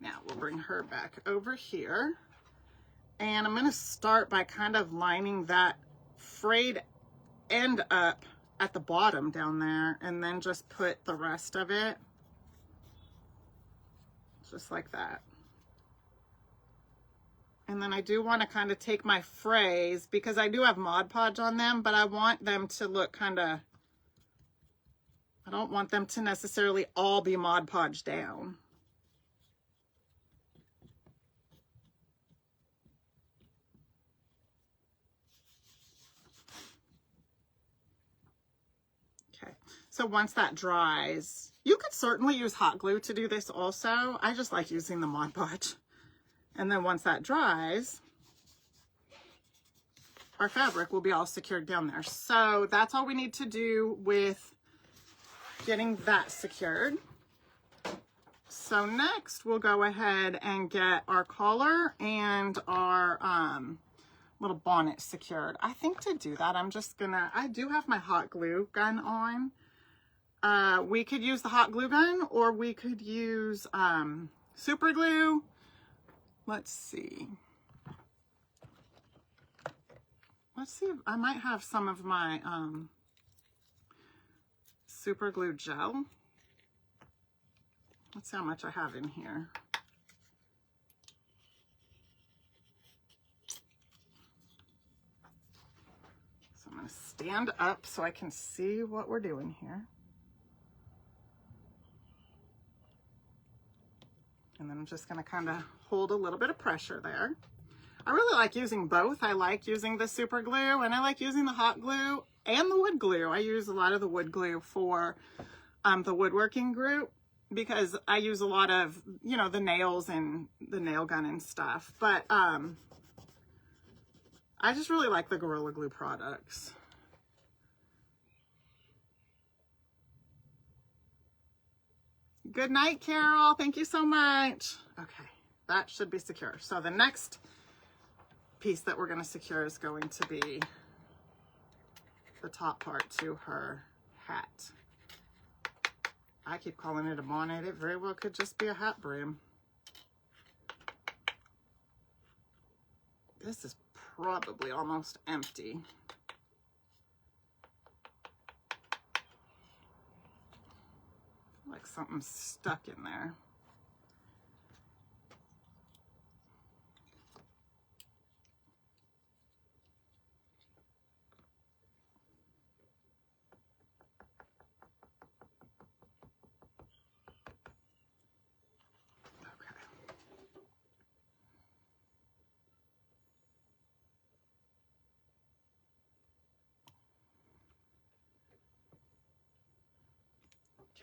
now we'll bring her back over here, and I'm going to start by kind of lining that frayed end up at the bottom down there, and then just put the rest of it just like that. And then I do want to kind of take my frays, because I do have Mod Podge on them, but I want them to look kind of, I don't want them to necessarily all be Mod Podge down. So once that dries, you could certainly use hot glue to do this also. I just like using the Mod Podge. And then once that dries, our fabric will be all secured down there. So that's all we need to do with getting that secured. So next we'll go ahead and get our collar and our little bonnet secured. I think to do that, I do have my hot glue gun on. We could use the hot glue gun, or we could use super glue. Let's see. Let's see if I might have some of my super glue gel. Let's see how much I have in here. So I'm going to stand up so I can see what we're doing here. And then I'm just going to kind of hold a little bit of pressure there. I really like using both. I like using the super glue and I like using the hot glue and the wood glue. I use a lot of the wood glue for the woodworking group because I use a lot of, you know, the nails and the nail gun and stuff. But I just really like the Gorilla Glue products. Good night, Carol. Thank you so much. Okay, that should be secure. So the next piece that we're going to secure is going to be the top part to her hat. I keep calling it a bonnet. It very well could just be a hat brim. This is probably almost empty. Like something's stuck in there.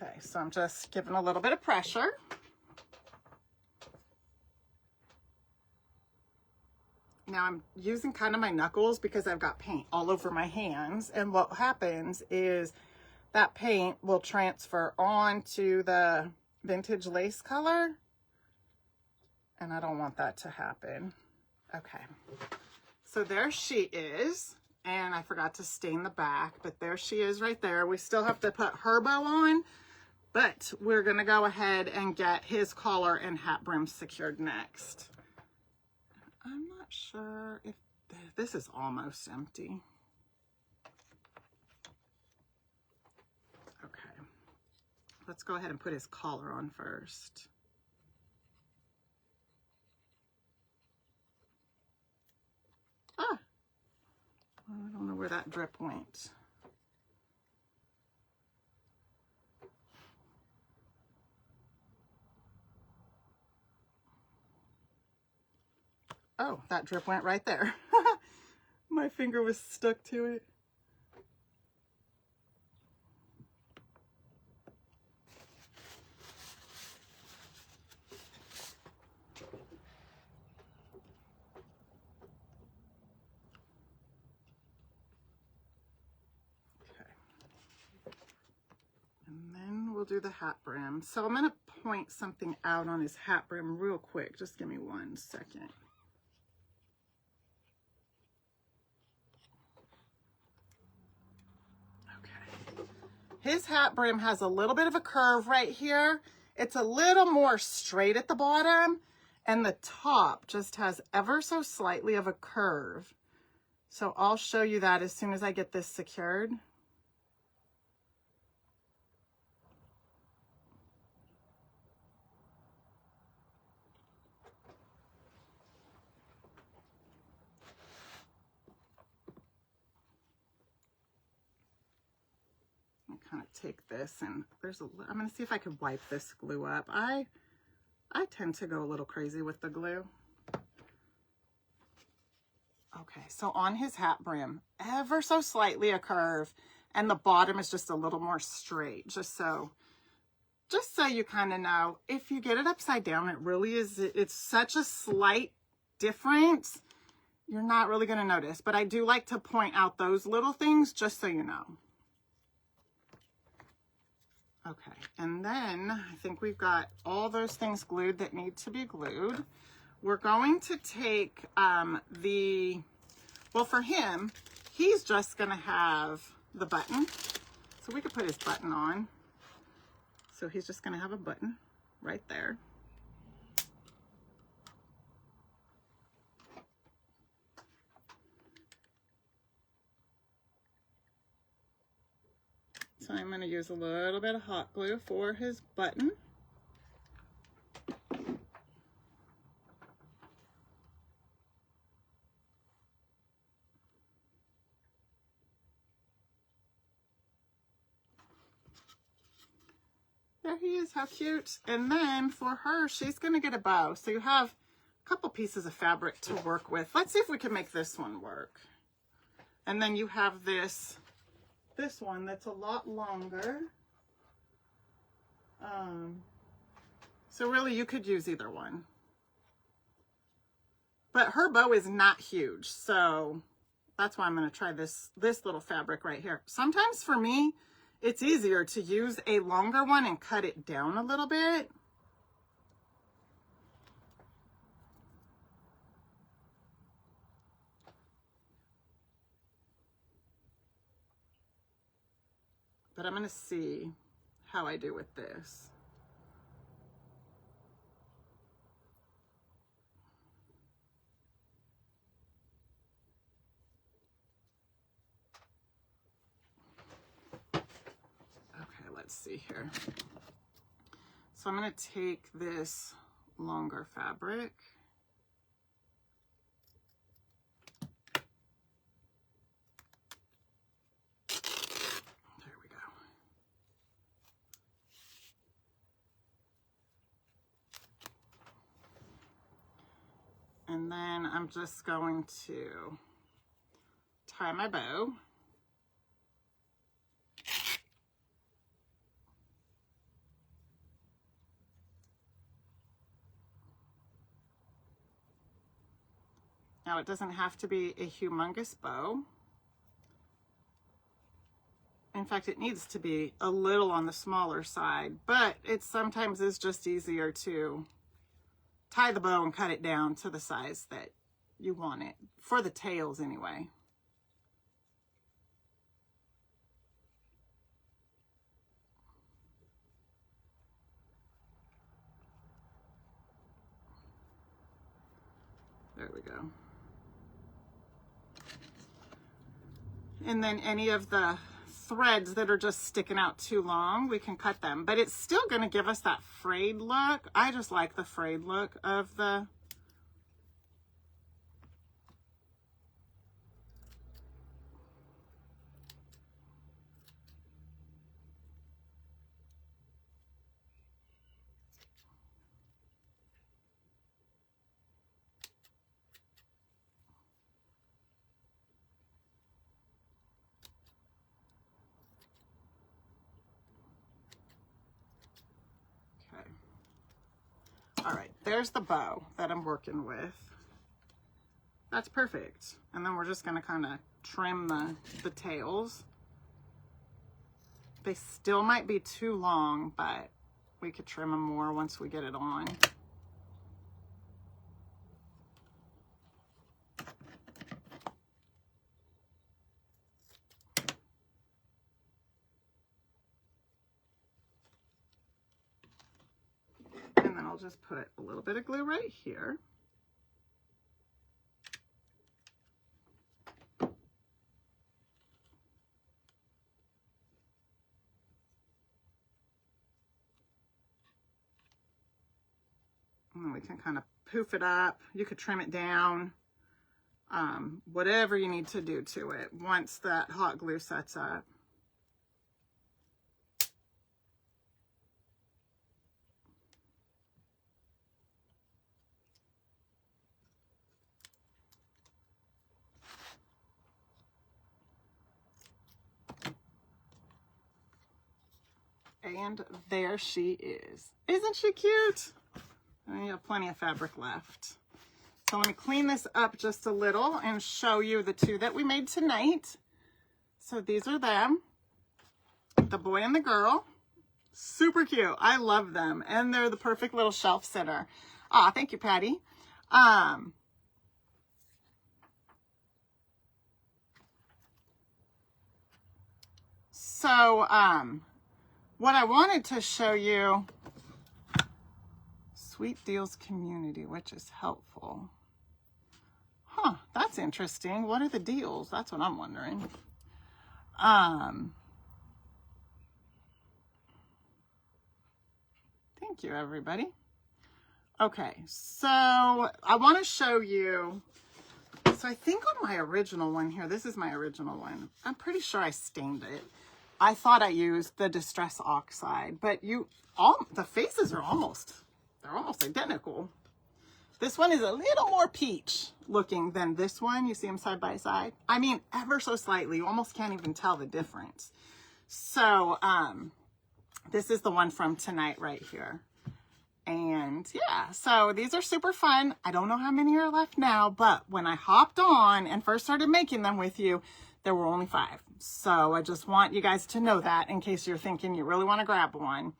Okay, so I'm just giving a little bit of pressure. Now I'm using kind of my knuckles because I've got paint all over my hands. And what happens is that paint will transfer onto the vintage lace color. And I don't want that to happen. Okay, so there she is. And I forgot to stain the back, but there she is right there. We still have to put her bow on, but we're gonna go ahead and get his collar and hat brim secured next. I'm not sure if this is almost empty. Okay, let's go ahead and put his collar on first. Ah, I don't know where that drip went. Oh, that drip went right there. My finger was stuck to it. Okay. And then we'll do the hat brim. So I'm going to point something out on his hat brim real quick. Just give me 1 second. His hat brim has a little bit of a curve right here. It's a little more straight at the bottom, and the top just has ever so slightly of a curve. So I'll show you that as soon as I get this secured. Kind of take this and I'm going to see if I can wipe this glue up. I tend to go a little crazy with the glue. Okay, so on his hat brim, ever so slightly a curve, and the bottom is just a little more straight, just so you kind of know. If you get it upside down, it really is, it's such a slight difference, you're not really going to notice. But I do like to point out those little things just so you know. Okay, and then I think we've got all those things glued that need to be glued. We're going to take well, for him, he's just gonna have the button. So we could put his button on. So he's just gonna have a button right there. So I'm going to use a little bit of hot glue for his button. There he is, how cute. And then for her, she's going to get a bow. So you have couple pieces of fabric to work with. Let's see if we can make this one work. And then you have this one that's a lot longer. So really you could use either one. But her bow is not huge, so that's why I'm going to try this little fabric right here. Sometimes for me, it's easier to use a longer one and cut it down a little bit. But I'm going to see how I do with this. Let's see here. So I'm going to take this longer fabric. There we go. And then I'm just going to tie my bow. Now, it doesn't have to be a humongous bow. In fact, it needs to be a little on the smaller side, but it sometimes is just easier to tie the bow and cut it down to the size that you want it, for the tails anyway. There we go. And then any of the threads that are just sticking out too long, we can cut them. But it's still going to give us that frayed look. I just like the frayed look of the All right, there's the bow that I'm working with. That's perfect. And then we're just gonna kind of trim the tails. They still might be too long, but we could trim them more once we get it on. And then I'll just put a little bit of glue right here. And then we can kind of poof it up. You could trim it down, whatever you need to do to it once that hot glue sets up. And there she is. Isn't she cute? And you have plenty of fabric left. So let me clean this up just a little and show you the two that we made tonight. So these are them, the boy and the girl. Super cute. I love them. And they're the perfect little shelf sitter. Ah, thank you, Patty. What I wanted to show you, Sweet Deals Community, which is helpful. Huh, that's interesting. What are the deals? That's what I'm wondering. Thank you, everybody. Okay, so I want to show you. So I think on my original one here, this is my original one. I'm pretty sure I stained it. I thought I used the Distress Oxide, but the faces are almost, they're almost identical. This one is a little more peach looking than this one. You see them side by side. I mean, ever so slightly. You almost can't even tell the difference. So, this is the one from tonight right here. And yeah, so these are super fun. I don't know how many are left now, but when I hopped on and first started making them with you, there were only 5. So I just want you guys to know that in case you're thinking you really want to grab one.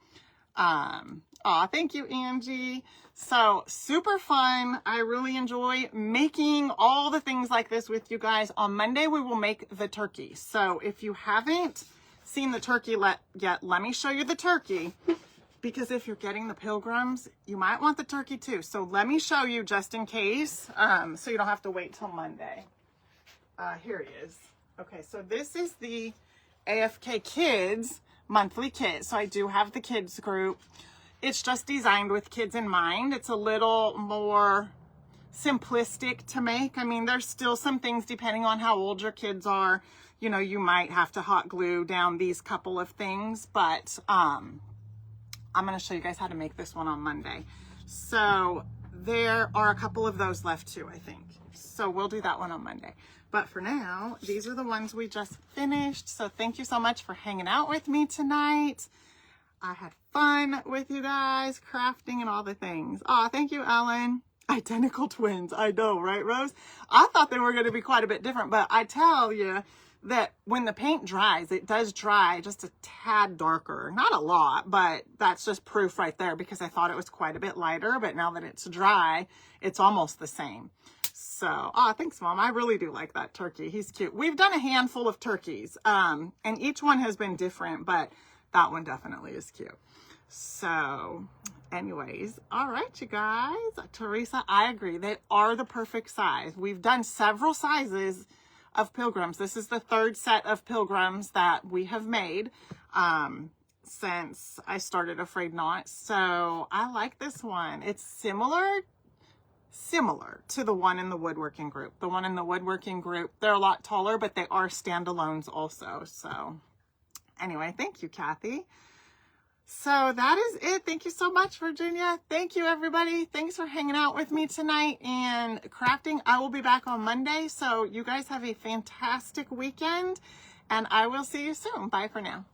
Thank you, Angie. So super fun. I really enjoy making all the things like this with you guys. On Monday, we will make the turkey. So if you haven't seen the turkey yet, let me show you the turkey. Because if you're getting the Pilgrims, you might want the turkey too. So let me show you just in case, so you don't have to wait till Monday. Here he is. Okay, so this is the AFK Kids monthly kit. So I do have the kids group. It's just designed with kids in mind. It's a little more simplistic to make. I mean, there's still some things depending on how old your kids are. You know, you might have to hot glue down these couple of things, but I'm going to show you guys how to make this one on Monday. So there are a couple of those left too, I think. So we'll do that one on Monday. But for now, these are the ones we just finished. So thank you so much for hanging out with me tonight. I had fun with you guys, crafting and all the things. Oh, thank you, Ellen. Identical twins. I know, right, Rose? I thought they were going to be quite a bit different, but I tell you that when the paint dries, it does dry just a tad darker. Not a lot, but that's just proof right there because I thought it was quite a bit lighter, but now that it's dry, it's almost the same. So, thanks, Mom. I really do like that turkey. He's cute. We've done a handful of turkeys, and each one has been different, but that one definitely is cute. So, anyways, all right, you guys. Teresa, I agree. They are the perfect size. We've done several sizes of Pilgrims. This is the 3rd set of Pilgrims that we have made since I started A-Frayed-Knot. So I like this one. It's similar to the one in the woodworking group. The one in the woodworking group, they're a lot taller, but they are standalones also. So anyway, thank you, Kathy. So that is it. Thank you so much, Virginia. Thank you, everybody. Thanks for hanging out with me tonight and crafting. I will be back on Monday. So you guys have a fantastic weekend, and I will see you soon. Bye for now.